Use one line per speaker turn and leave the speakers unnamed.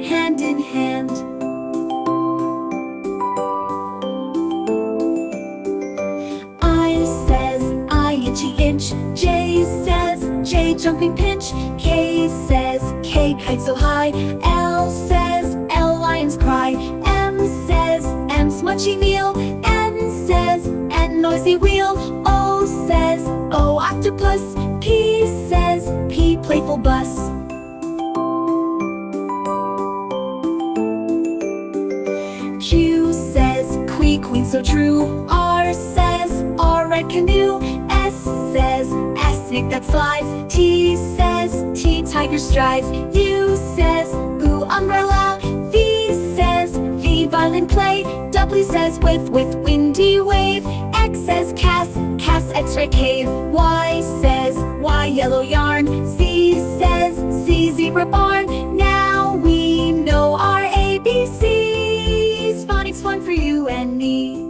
hand in hand. I says I itchy inch. J says J jumping pinch. K says K kite so high. L says L lions cry. M says M smudgy meal. N says N noisy wheel. O says O octopus. P says P playful bus. Q says queen so true. R says R red canoe. S says S snake that slides. T says T tiger strides. U says ooh umbrella. V says V violin play. W says with windy wave. X says Cass x-ray cave. Y says Y yellow yarn. Z says Z zebra barn. Now we know our ABCs. Phonics fun for you and me.